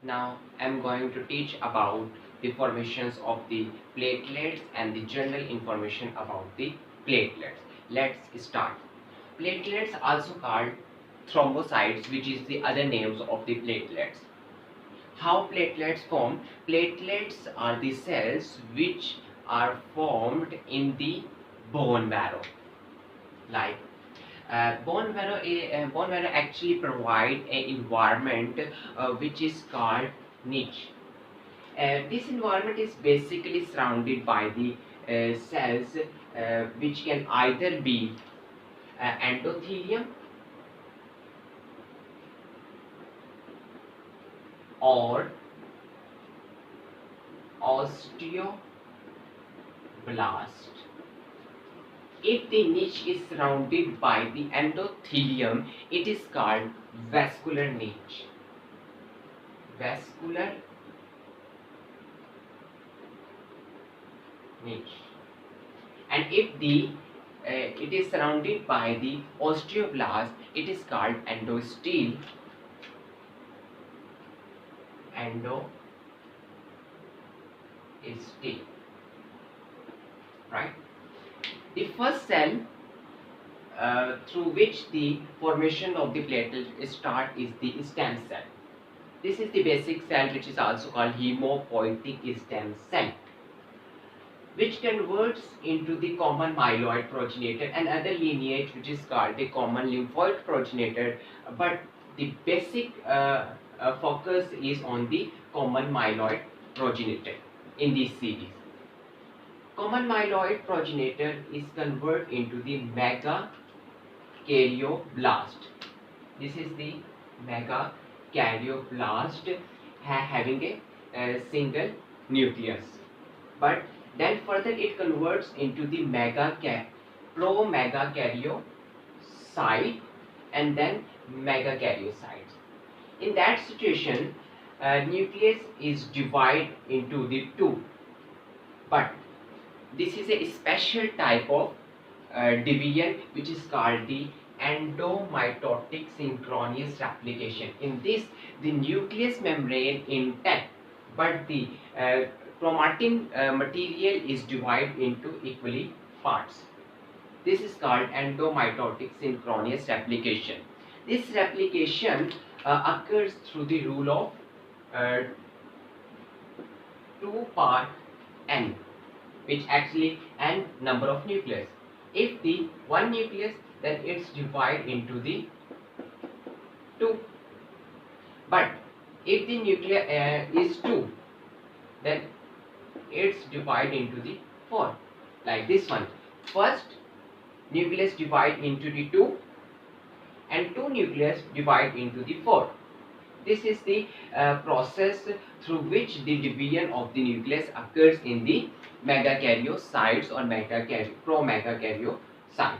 Now I'm going to teach about the formations of the platelets and the general information about the platelets. Let's start. Platelets, also called thrombocytes, which is the other names of the platelets. How platelets form? Platelets are the cells which are formed in the bone marrow. Like bone marrow actually provide an environment which is called niche. This environment is basically surrounded by the cells which can either be endothelium or osteoblast. If the niche is surrounded by the endothelium, it is called vascular niche. Vascular niche. And if the it is surrounded by the osteoblast, it is called endostele. Endostele. Right? The first cell through which the formation of the platelet start is the stem cell. This is the basic cell which is also called hemopoietic stem cell, which converts into the common myeloid progenitor and other lineage which is called the common lymphoid progenitor, but the basic focus is on the common myeloid progenitor in this series. Common myeloid progenitor is converted into the megakaryoblast. This is the megakaryoblast having a single nucleus. But then further it converts into the promegakaryocyte and then megakaryocytes. In that situation, nucleus is divided into the two. But this is a special type of division which is called the endomitotic synchronous replication. In this, the nucleus membrane intact, but the chromatin material is divided into equally parts. This is called endomitotic synchronous replication. This replication occurs through the rule of 2 part n, which actually n number of nucleus. If the one nucleus, then it's divided into the 2. But if the nucleus is 2, then it's divided into the 4. Like this one. First nucleus divide into the 2 and 2 nucleus divide into the 4. This is the process through which the division of the nucleus occurs in the megakaryocytes or promegakaryocyte.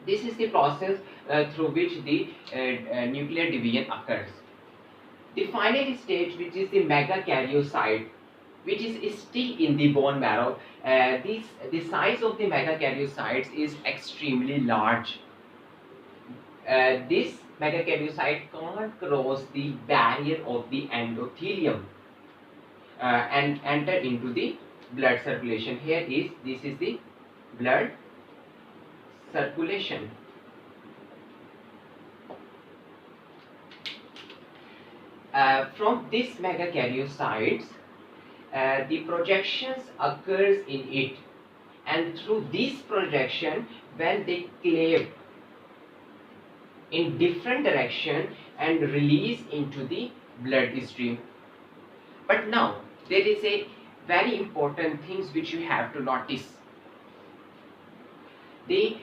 This is the process through which the nuclear division occurs. The final stage, which is the megakaryocyte, which is still in the bone marrow, the size of the megakaryocytes is extremely large. This megakaryocyte can't cross the barrier of the endothelium and enter into the blood circulation. This is the blood circulation. From this megakaryocytes, the projections occurs in it, and through this projection, when they cleave in different direction and release into the bloodstream. But now there is a very important things which you have to notice. This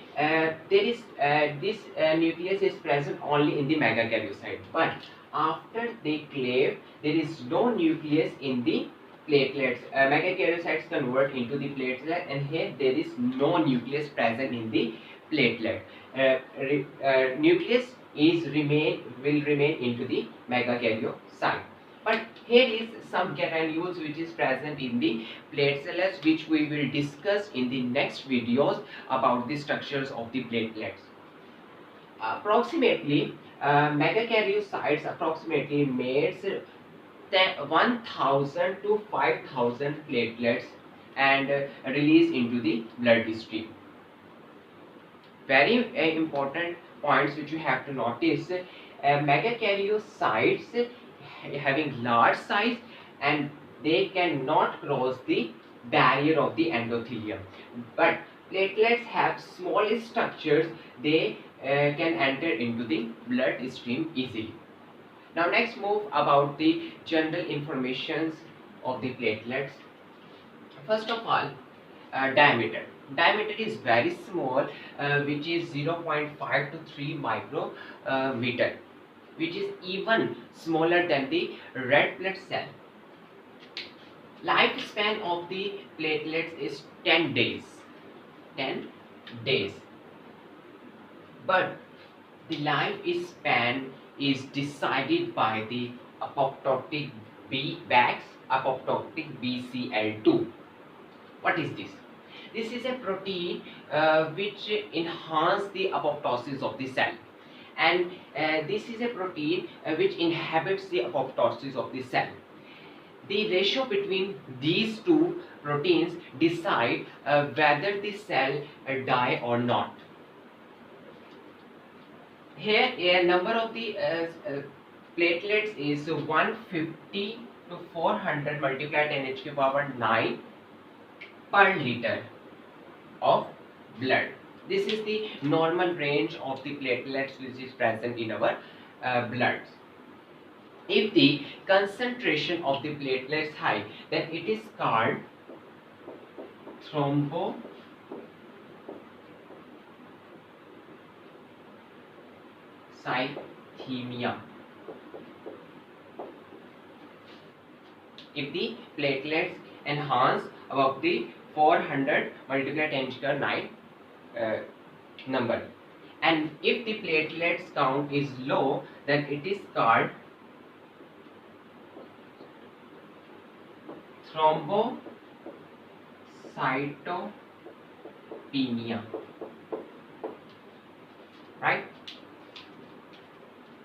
nucleus is present only in the megakaryocyte, but after they cleave, there is no nucleus in the platelets. Megakaryocytes convert into the platelet, and here there is no nucleus present in the platelet. Nucleus will remain into the megakaryocyte. But here is some granules which is present in the platelets, which we will discuss in the next videos about the structures of the platelets. Approximately megakaryocytes approximately makes 1000 to 5000 platelets and release into the bloodstream. Very important points which you have to notice. Megakaryocytes having large size and they cannot cross the barrier of the endothelium, but platelets have small structures. They can enter into the bloodstream easily. Now next move about the general informations of the platelets. First of all, diameter. Diameter is very small, which is 0.5 to 3 micrometer, which is even smaller than the red blood cell. Lifespan of the platelets is 10 days. 10 days. But the lifespan is decided by the apoptotic bags, apoptotic BCL2. What is this? This is a protein which enhances the apoptosis of the cell, and this is a protein which inhibits the apoptosis of the cell. The ratio between these two proteins decide whether the cell die or not. Here, a number of the platelets is 150 to 400 multiplied 10 to the power 9 per liter of blood. This is the normal range of the platelets which is present in our blood. If the concentration of the platelets is high, then it is called thrombocythemia. If the platelets enhance above the 400 multiplied 10 to the 9 number, and if the platelets count is low, then it is called thrombocytopenia. Right?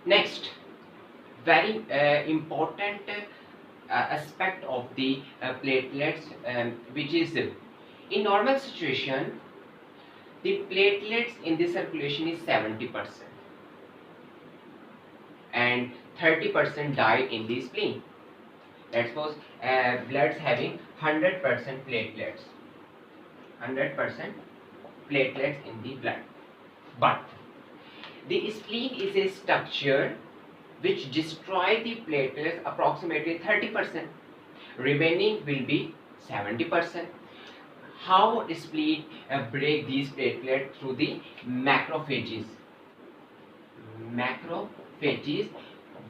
Next, very important aspect of the platelets, which is in normal situation, the platelets in the circulation is 70%, and 30% die in the spleen. Let's suppose blood's having 100% platelets, 100% platelets in the blood, but the spleen is a structure which destroy the platelets approximately 30%. Remaining will be 70%. How the spleen break these platelets? Through the macrophages. Macrophages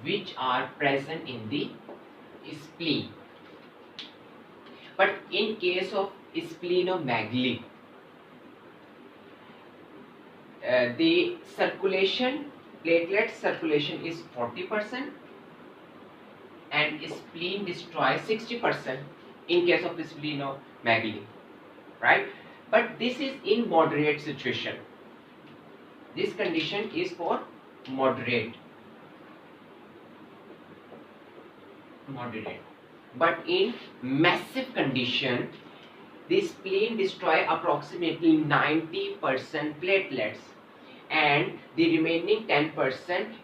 which are present in the spleen. But in case of splenomegaly, the circulation, platelet circulation is 40% and spleen destroys 60% in case of splenomegaly, right? But this is in moderate situation. This condition is for moderate. But in massive condition, the spleen destroy approximately 90% platelets, and the remaining 10%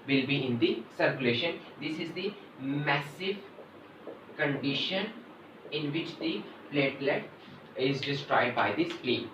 will be in the circulation. This is the massive condition in which the platelet is destroyed by the spleen.